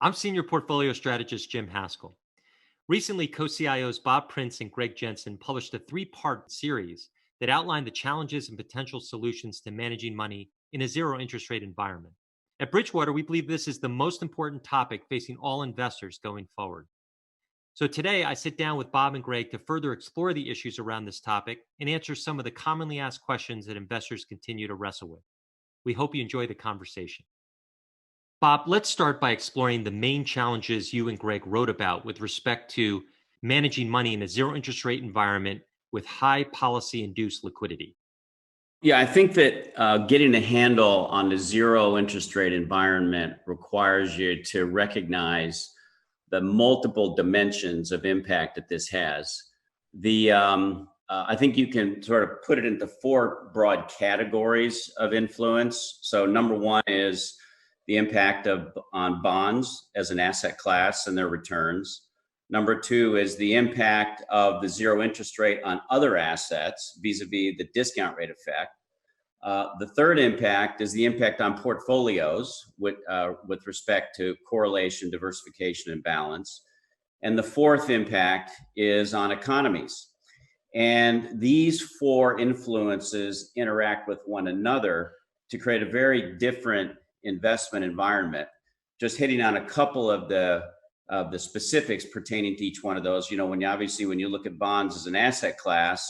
I'm Senior Portfolio Strategist Jim Haskel. Recently, Co-CIOs Bob Prince and Greg Jensen published a three-part series that outlined the challenges and potential solutions to managing money in a zero interest rate environment. At Bridgewater, we believe this is the most important topic facing all investors going forward. So today, I sit down with Bob and Greg to further explore the issues around this topic and answer some of the commonly asked questions that investors continue to wrestle with. We hope you enjoy the conversation. Bob, let's start by exploring the main challenges you and Greg wrote about with respect to managing money in a zero interest rate environment with high policy induced liquidity. Yeah, I think that getting a handle on the zero interest rate environment requires you to recognize the multiple dimensions of impact that this has. I think you can sort of put it into four broad categories of influence. So number one is the impact on bonds as an asset class and their returns. Number two is the impact of the zero interest rate on other assets vis-a-vis the discount rate effect. The third impact is the impact on portfolios with respect to correlation, diversification, and balance. And the fourth impact is on economies. And these four influences interact with one another to create a very different investment environment. Just hitting on a couple of the specifics pertaining to each one of those. When you look at bonds as an asset class,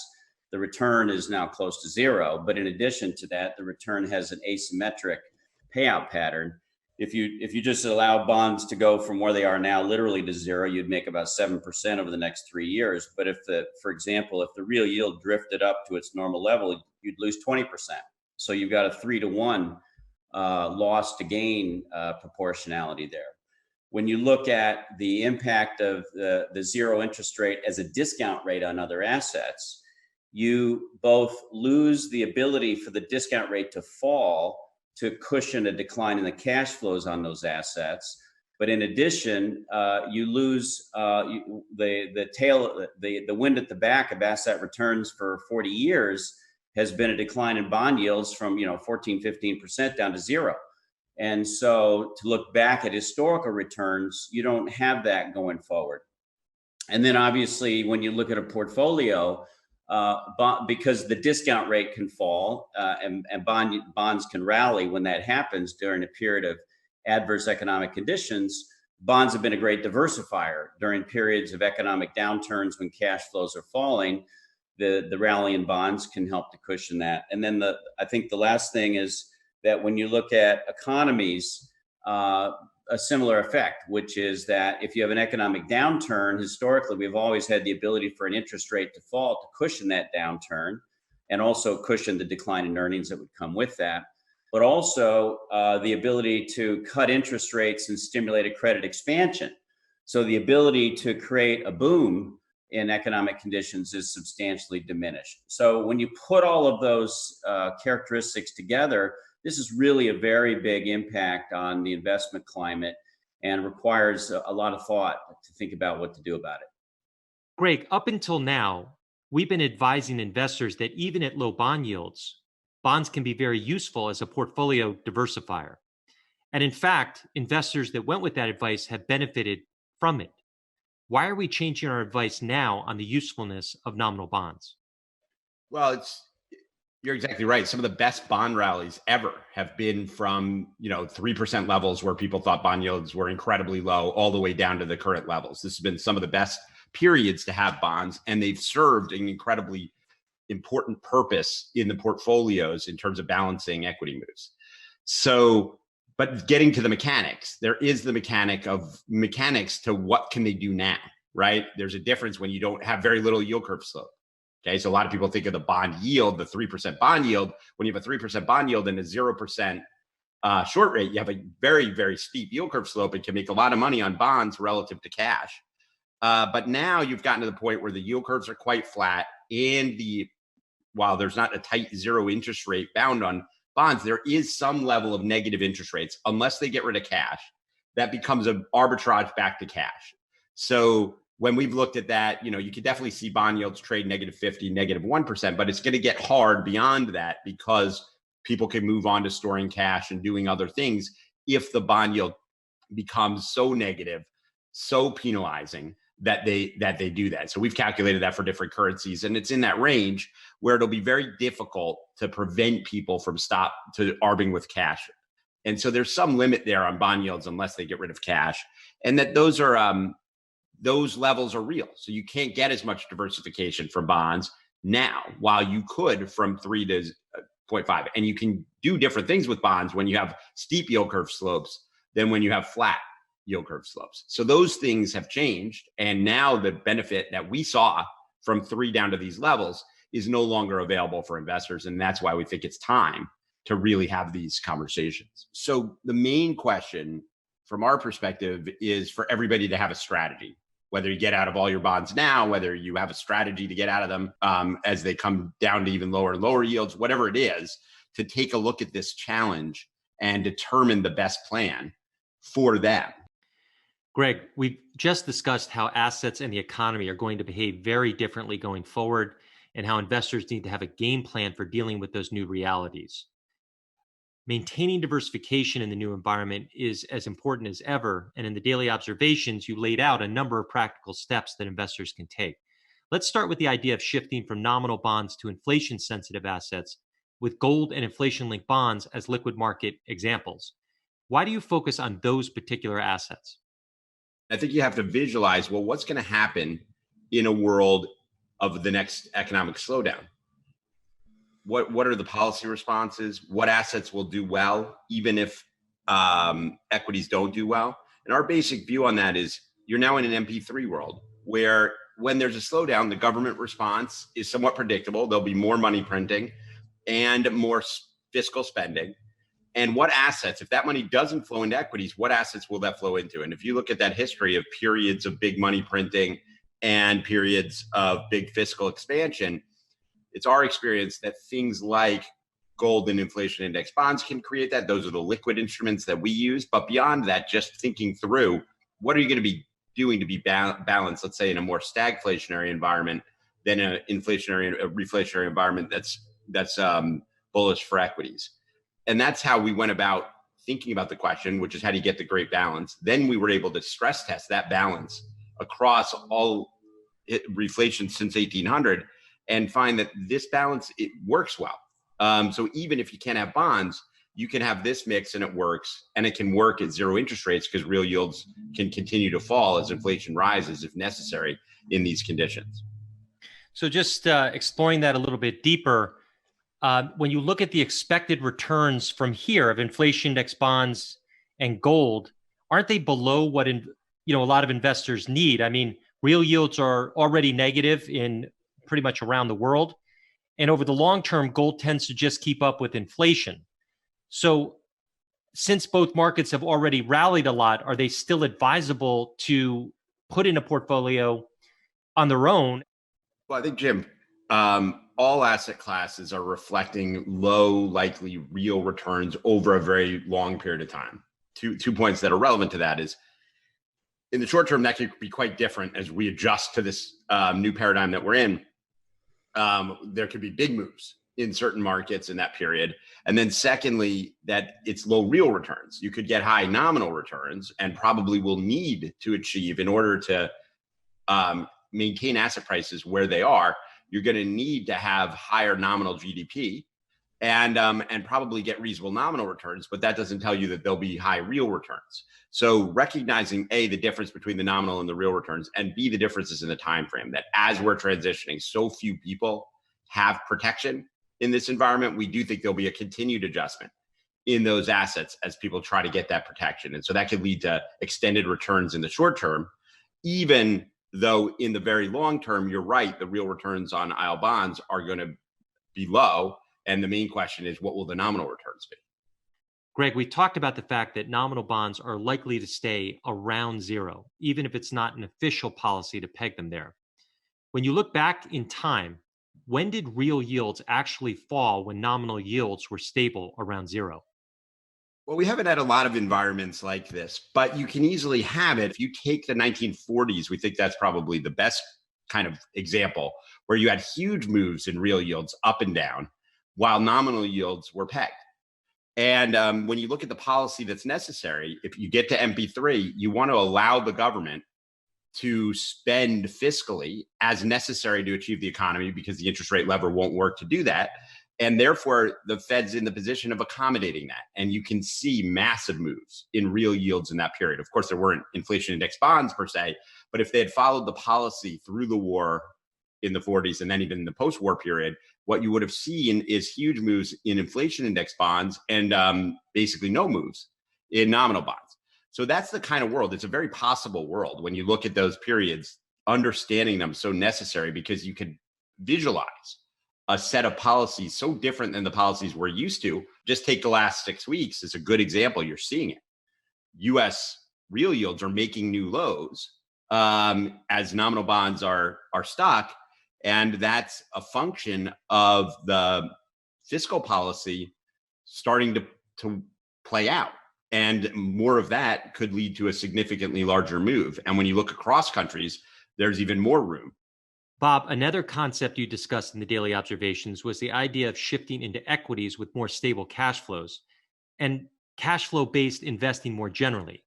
the return is now close to zero. But in addition to that, the return has an asymmetric payout pattern. If you just allow bonds to go from where they are now literally to zero, you'd make about 7% over the next 3 years. But for example, if the real yield drifted up to its normal level, you'd lose 20%. So you've got a 3-to-1 loss to gain proportionality there. When you look at the impact of the zero interest rate as a discount rate on other assets, you both lose the ability for the discount rate to fall to cushion a decline in the cash flows on those assets. But in addition, you lose the wind at the back of asset returns for 40 years has been a decline in bond yields from 14, 15% down to zero. And so to look back at historical returns, you don't have that going forward. And then obviously when you look at a portfolio, because the discount rate can fall and bonds can rally when that happens during a period of adverse economic conditions, bonds have been a great diversifier during periods of economic downturns when cash flows are falling. The rally in bonds can help to cushion that. And then I think the last thing is that when you look at economies, a similar effect, which is that if you have an economic downturn, historically, we've always had the ability for an interest rate to fall to cushion that downturn and also cushion the decline in earnings that would come with that. But also the ability to cut interest rates and stimulate a credit expansion. So the ability to create a boom in economic conditions is substantially diminished. So when you put all of those characteristics together, this is really a very big impact on the investment climate and requires a lot of thought to think about what to do about it. Greg, up until now, we've been advising investors that even at low bond yields, bonds can be very useful as a portfolio diversifier. And in fact, investors that went with that advice have benefited from it. Why are we changing our advice now on the usefulness of nominal bonds? Well, you're exactly right. Some of the best bond rallies ever have been from 3% levels where people thought bond yields were incredibly low, all the way down to the current levels. This has been some of the best periods to have bonds, and they've served an incredibly important purpose in the portfolios in terms of balancing equity moves. So, but getting to the mechanics, there is the mechanics to what can they do now, right? There's a difference when you don't have very little yield curve slope. Okay, so a lot of people think of the bond yield, the 3% bond yield. When you have a 3% bond yield and a 0% short rate, you have a very, very steep yield curve slope and can make a lot of money on bonds relative to cash. But now you've gotten to the point where the yield curves are quite flat, and while there's not a tight zero interest rate bound on bonds, there is some level of negative interest rates. Unless they get rid of cash, that becomes an arbitrage back to cash. So when we've looked at that, you could definitely see bond yields trade -50, -1%, but it's going to get hard beyond that because people can move on to storing cash and doing other things if the bond yield becomes so negative, so penalizing that they do that. So we've calculated that for different currencies, and it's in that range where it'll be very difficult to prevent people from arbing with cash. And so there's some limit there on bond yields unless they get rid of cash, and that those levels are real. So you can't get as much diversification from bonds now, while you could from 3 to 0.5. And you can do different things with bonds when you have steep yield curve slopes than when you have flat yield curve slopes. So those things have changed. And now the benefit that we saw from 3 down to these levels is no longer available for investors. And that's why we think it's time to really have these conversations. So the main question from our perspective is for everybody to have a strategy, whether you get out of all your bonds now, whether you have a strategy to get out of them as they come down to even lower and lower yields, whatever it is, to take a look at this challenge and determine the best plan for them. Greg, we've just discussed how assets and the economy are going to behave very differently going forward, and how investors need to have a game plan for dealing with those new realities. Maintaining diversification in the new environment is as important as ever, and in the daily observations, you laid out a number of practical steps that investors can take. Let's start with the idea of shifting from nominal bonds to inflation-sensitive assets, with gold and inflation-linked bonds as liquid market examples. Why do you focus on those particular assets? I think you have to visualize, well, what's going to happen in a world of the next economic slowdown? What are the policy responses? What assets will do well, even if equities don't do well? And our basic view on that is you're now in an MP3 world where when there's a slowdown, the government response is somewhat predictable. There'll be more money printing and more fiscal spending. And what assets, if that money doesn't flow into equities, what assets will that flow into? And if you look at that history of periods of big money printing and periods of big fiscal expansion, it's our experience that things like gold and inflation index bonds can create that. Those are the liquid instruments that we use. But beyond that, just thinking through, what are you going to be doing to be balanced, let's say in a more stagflationary environment than an reflationary environment that's bullish for equities. And that's how we went about thinking about the question, which is how do you get the great balance? Then we were able to stress test that balance across all reflation since 1800 and find that this balance, it works well. So even if you can't have bonds, you can have this mix and it works, and it can work at zero interest rates because real yields can continue to fall as inflation rises if necessary in these conditions. So just exploring that a little bit deeper, when you look at the expected returns from here of inflation index bonds and gold, aren't they below what a lot of investors need? I mean, real yields are already negative in pretty much around the world. And over the long term, gold tends to just keep up with inflation. So since both markets have already rallied a lot, are they still advisable to put in a portfolio on their own? Well, I think, Jim, all asset classes are reflecting low, likely real returns over a very long period of time. Two points that are relevant to that is, in the short term, that could be quite different as we adjust to this new paradigm that we're in. There could be big moves in certain markets in that period. And then secondly, that it's low real returns. You could get high nominal returns and probably will need to achieve, in order to maintain asset prices where they are, you're going to need to have higher nominal GDP and probably get reasonable nominal returns, but that doesn't tell you that there'll be high real returns. So recognizing A, the difference between the nominal and the real returns, and B, the differences in the time frame, that as we're transitioning, so few people have protection in this environment, we do think there'll be a continued adjustment in those assets as people try to get that protection. And so that could lead to extended returns in the short term, even though in the very long term, you're right, the real returns on IL bonds are going to be low. And the main question is, what will the nominal returns be? Greg, we talked about the fact that nominal bonds are likely to stay around zero, even if it's not an official policy to peg them there. When you look back in time, when did real yields actually fall when nominal yields were stable around zero? Well, we haven't had a lot of environments like this, but you can easily have it. If you take the 1940s, we think that's probably the best kind of example, where you had huge moves in real yields up and down while nominal yields were pegged. And when you look at the policy that's necessary, if you get to MP3, you want to allow the government to spend fiscally as necessary to achieve the economy, because the interest rate lever won't work to do that. And therefore, the Fed's in the position of accommodating that. And you can see massive moves in real yields in that period. Of course, there weren't inflation index bonds per se, but if they had followed the policy through the war in the 40s and then even in the post-war period, what you would have seen is huge moves in inflation index bonds and basically no moves in nominal bonds. So that's the kind of world. It's a very possible world when you look at those periods, understanding them so necessary, because you could visualize a set of policies so different than the policies we're used to. Just take the last 6 weeks as a good example. You're seeing it. US real yields are making new lows as nominal bonds are stuck. And that's a function of the fiscal policy starting to play out. And more of that could lead to a significantly larger move. And when you look across countries, there's even more room. Bob, another concept you discussed in the daily observations was the idea of shifting into equities with more stable cash flows and cash flow based investing more generally.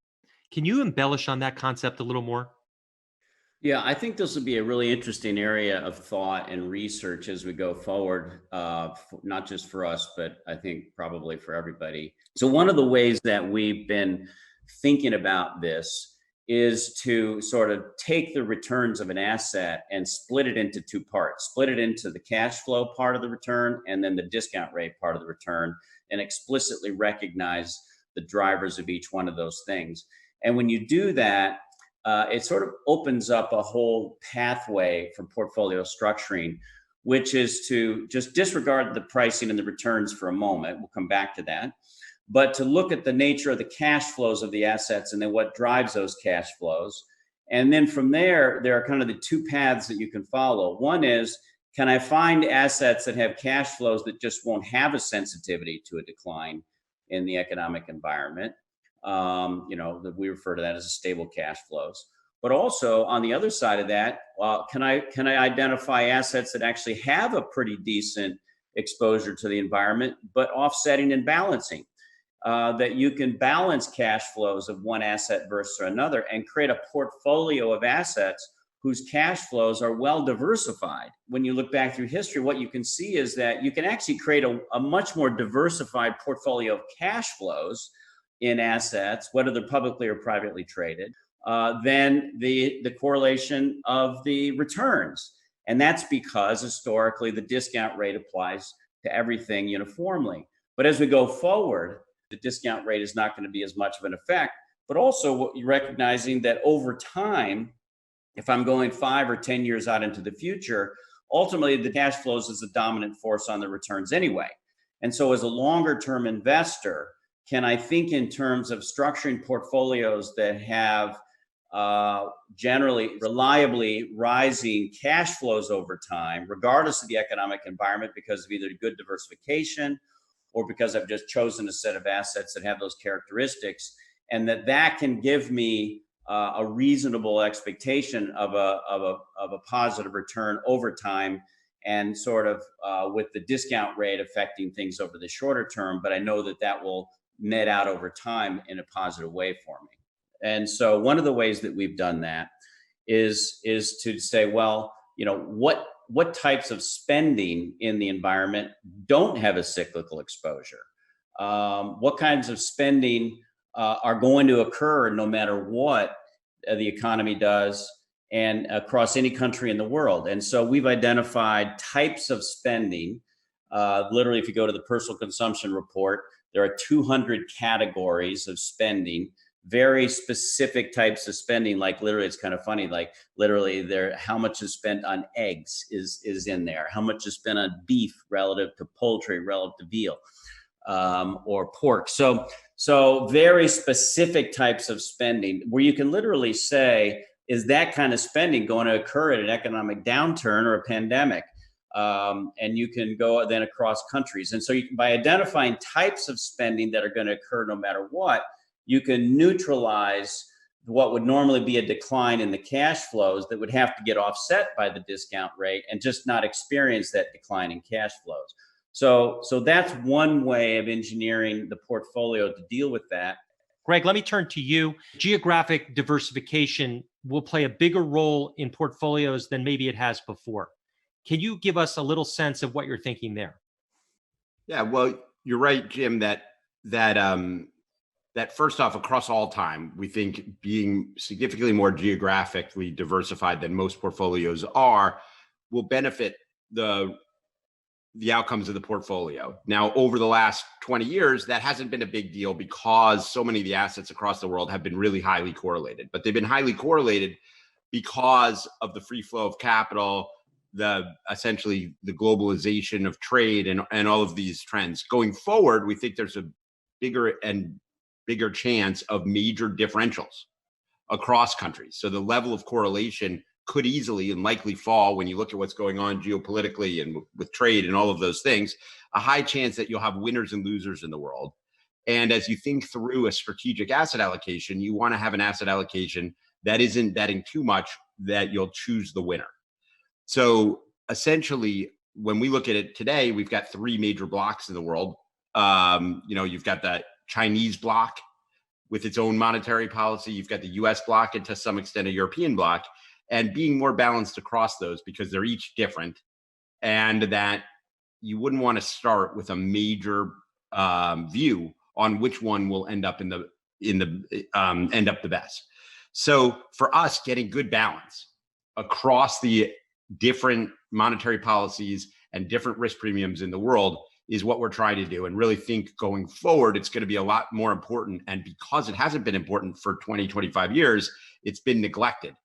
Can you embellish on that concept a little more? Yeah, I think this will be a really interesting area of thought and research as we go forward, not just for us, but I think probably for everybody. So one of the ways that we've been thinking about this is to sort of take the returns of an asset and split it into two parts, split it into the cash flow part of the return and then the discount rate part of the return, and explicitly recognize the drivers of each one of those things. And when you do that, it sort of opens up a whole pathway for portfolio structuring, which is to just disregard the pricing and the returns for a moment. We'll come back to that. But to look at the nature of the cash flows of the assets and then what drives those cash flows. And then from there are kind of the two paths that you can follow. One is, can I find assets that have cash flows that just won't have a sensitivity to a decline in the economic environment? That we refer to that as stable cash flows. But also on the other side of that, can I identify assets that actually have a pretty decent exposure to the environment, but offsetting and balancing? That you can balance cash flows of one asset versus another and create a portfolio of assets whose cash flows are well diversified. When you look back through history, what you can see is that you can actually create a much more diversified portfolio of cash flows in assets, whether they're publicly or privately traded, than the correlation of the returns. And that's because historically the discount rate applies to everything uniformly. But as we go forward, the discount rate is not going to be as much of an effect, but also recognizing that over time, if I'm going 5 or 10 years out into the future, ultimately the cash flows is the dominant force on the returns anyway. And so as a longer term investor, can I think in terms of structuring portfolios that have generally reliably rising cash flows over time, regardless of the economic environment, because of either good diversification or because I've just chosen a set of assets that have those characteristics, and that can give me a reasonable expectation of a positive return over time, and sort of with the discount rate affecting things over the shorter term, but I know that will net out over time in a positive way for me. And so one of the ways that we've done that is to say, well, what types of spending in the environment don't have a cyclical exposure? What kinds of spending are going to occur no matter what the economy does and across any country in the world? And so we've identified types of spending. Literally, if you go to the personal consumption report, there are 200 categories of spending, very specific types of spending. Like literally, it's kind of funny, like literally how much is spent on eggs is in there. How much is spent on beef relative to poultry, relative to veal or pork. So very specific types of spending where you can literally say, is that kind of spending going to occur at an economic downturn or a pandemic? And you can go then across countries. And so by identifying types of spending that are going to occur no matter what, you can neutralize what would normally be a decline in the cash flows that would have to get offset by the discount rate and just not experience that decline in cash flows. So that's one way of engineering the portfolio to deal with that. Greg, let me turn to you. Geographic diversification will play a bigger role in portfolios than maybe it has before. Can you give us a little sense of what you're thinking there? Yeah, well, you're right, Jim, that first off, across all time, we think being significantly more geographically diversified than most portfolios are will benefit the outcomes of the portfolio. Now, over the last 20 years, that hasn't been a big deal because so many of the assets across the world have been really highly correlated. But they've been highly correlated because of the free flow of capital, essentially the globalization of trade and all of these trends. Going forward, we think there's a bigger chance of major differentials across countries. So the level of correlation could easily and likely fall when you look at what's going on geopolitically and with trade and all of those things, a high chance that you'll have winners and losers in the world. And as you think through a strategic asset allocation, you want to have an asset allocation that isn't betting too much that you'll choose the winner. So essentially, when we look at it today, we've got three major blocks in the world. You've got the Chinese block with its own monetary policy. You've got the US block and to some extent a European block, and being more balanced across those because they're each different, and that you wouldn't want to start with a major view on which one will end up the best. So for us, getting good balance across the different monetary policies and different risk premiums in the world is what we're trying to do, and really think going forward, it's going to be a lot more important. And because it hasn't been important for 20, 25 years, it's been neglected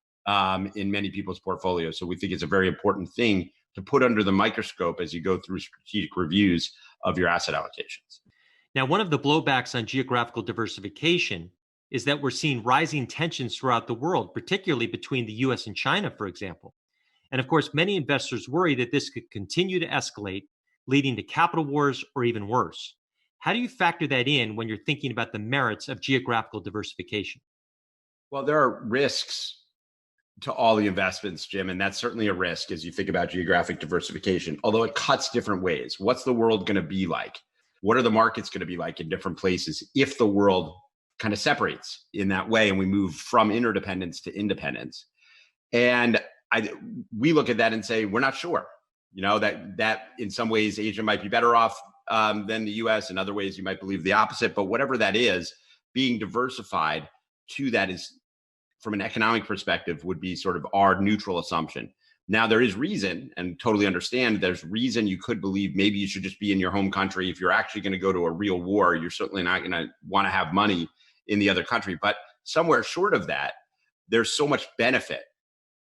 in many people's portfolios. So we think it's a very important thing to put under the microscope as you go through strategic reviews of your asset allocations. Now, one of the blowbacks on geographical diversification is that we're seeing rising tensions throughout the world, particularly between the US and China, for example. And of course, many investors worry that this could continue to escalate, leading to capital wars or even worse. How do you factor that in when you're thinking about the merits of geographical diversification? Well, there are risks to all the investments, Jim, and that's certainly a risk as you think about geographic diversification, although it cuts different ways. What's the world going to be like? What are the markets going to be like in different places if the world kind of separates in that way and we move from interdependence to independence? And we look at that and say, we're not sure. That in some ways Asia might be better off than the US. In other ways, you might believe the opposite. But whatever that is, being diversified to that is, from an economic perspective, would be sort of our neutral assumption. Now, there is reason, and totally understand there's reason you could believe maybe you should just be in your home country. If you're actually going to go to a real war, you're certainly not going to want to have money in the other country. But somewhere short of that, there's so much benefit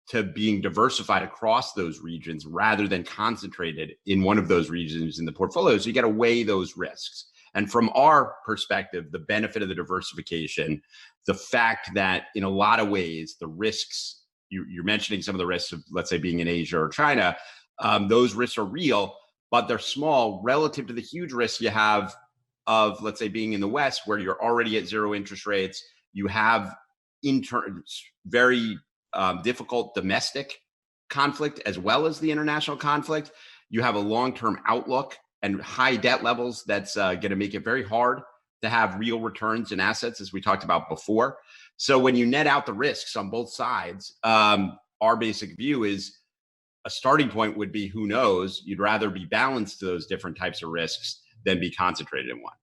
to being diversified across those regions rather than concentrated in one of those regions in the portfolio. So you got to weigh those risks. And from our perspective, the benefit of the diversification, the fact that in a lot of ways, the risks, you're mentioning some of the risks of, let's say, being in Asia or China, those risks are real, but they're small relative to the huge risks you have of, let's say, being in the West, where you're already at zero interest rates. You have very difficult domestic conflict as well as the international conflict. You have a long-term outlook and high debt levels that's going to make it very hard to have real returns in assets, as we talked about before. So when you net out the risks on both sides, our basic view is a starting point would be, who knows, you'd rather be balanced to those different types of risks than be concentrated in one.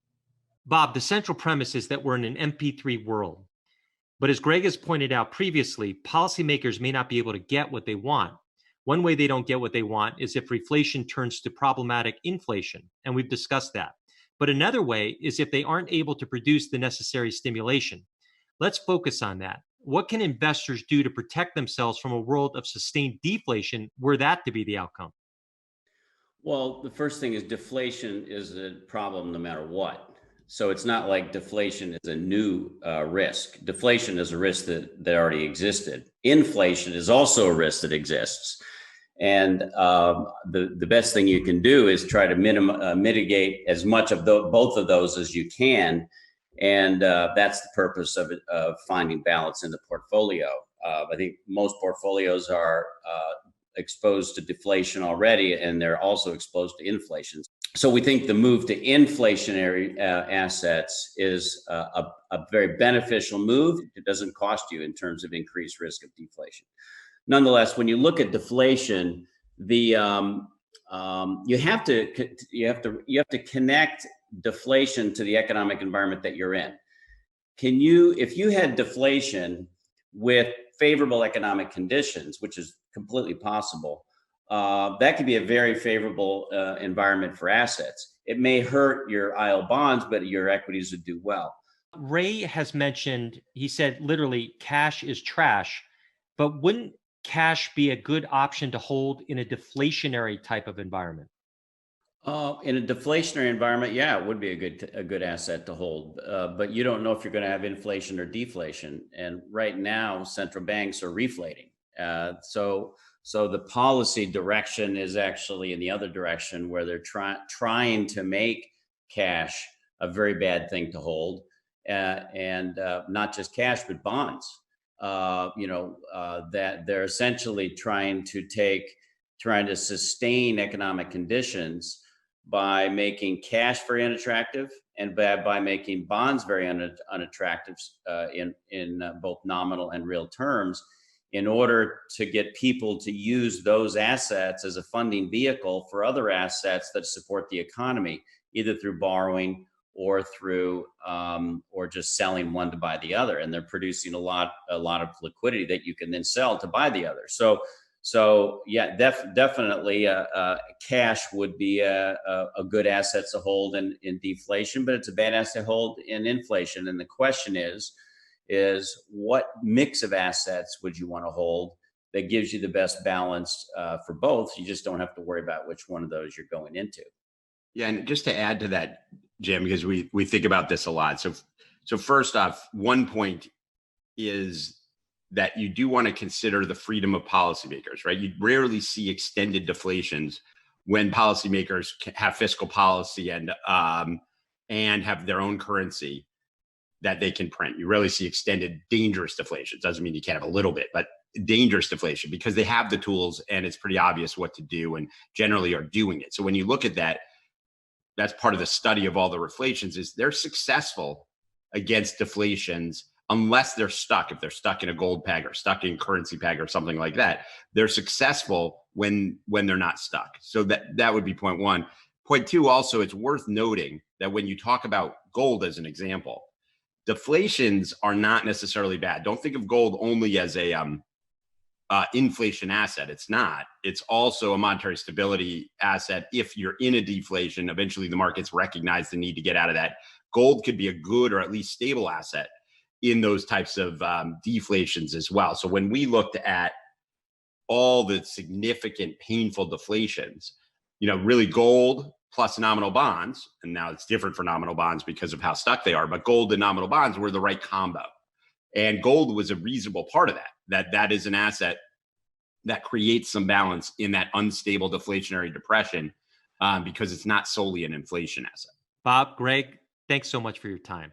Bob, the central premise is that we're in an MP3 world. But as Greg has pointed out previously, policymakers may not be able to get what they want. One way they don't get what they want is if reflation turns to problematic inflation, and we've discussed that. But another way is if they aren't able to produce the necessary stimulation. Let's focus on that. What can investors do to protect themselves from a world of sustained deflation were that to be the outcome? Well, the first thing is deflation is a problem no matter what. So it's not like deflation is a new risk. Deflation is a risk that already existed. Inflation is also a risk that exists. And the best thing you can do is try to mitigate as much of both of those as you can. And that's the purpose of finding balance in the portfolio. I think most portfolios are exposed to deflation already, and they're also exposed to inflation. So we think the move to inflationary assets is a very beneficial move. It doesn't cost you in terms of increased risk of deflation. Nonetheless, when you look at deflation, the you have to connect deflation to the economic environment that you're in. If you had deflation with favorable economic conditions, which is completely possible, that could be a very favorable environment for assets. It may hurt your IO bonds, but your equities would do well. Ray has mentioned, he said literally, cash is trash, but wouldn't cash be a good option to hold in a deflationary type of environment? In a deflationary environment, yeah, it would be a good asset to hold. But you don't know if you're going to have inflation or deflation. And right now, central banks are reflating. So the policy direction is actually in the other direction, where they're trying to make cash a very bad thing to hold, and not just cash but bonds. That they're essentially trying to sustain economic conditions by making cash very unattractive and by making bonds very unattractive in both nominal and real terms, in order to get people to use those assets as a funding vehicle for other assets that support the economy, either through borrowing or through or just selling one to buy the other. And they're producing a lot of liquidity that you can then sell to buy the other. So yeah, definitely cash would be a good asset to hold in deflation, but it's a bad asset to hold in inflation. And the question is what mix of assets would you want to hold that gives you the best balance for both? You just don't have to worry about which one of those you're going into. Yeah, and just to add to that, Jim, because we think about this a lot. So first off, one point is that you do want to consider the freedom of policymakers, right? You rarely see extended deflations when policymakers have fiscal policy and have their own currency that they can print. You rarely see extended dangerous deflation. Doesn't mean you can't have a little bit, but dangerous deflation, because they have the tools and it's pretty obvious what to do and generally are doing it. So when you look at that, that's part of the study of all the reflations, is they're successful against deflations unless they're stuck. If they're stuck in a gold peg or stuck in currency peg or something like that, they're successful when they're not stuck. So that would be point one. Point two, also, it's worth noting that when you talk about gold as an example, deflations are not necessarily bad. Don't think of gold only as a inflation asset. It's not. It's also a monetary stability asset. If you're in a deflation, eventually the markets recognize the need to get out of that. Gold could be a good or at least stable asset in those types of deflations as well. So when we looked at all the significant painful deflations, really gold plus nominal bonds, and now it's different for nominal bonds because of how stuck they are, but gold and nominal bonds were the right combo. And gold was a reasonable part of that is an asset that creates some balance in that unstable deflationary depression, because it's not solely an inflation asset. Bob, Greg, thanks so much for your time.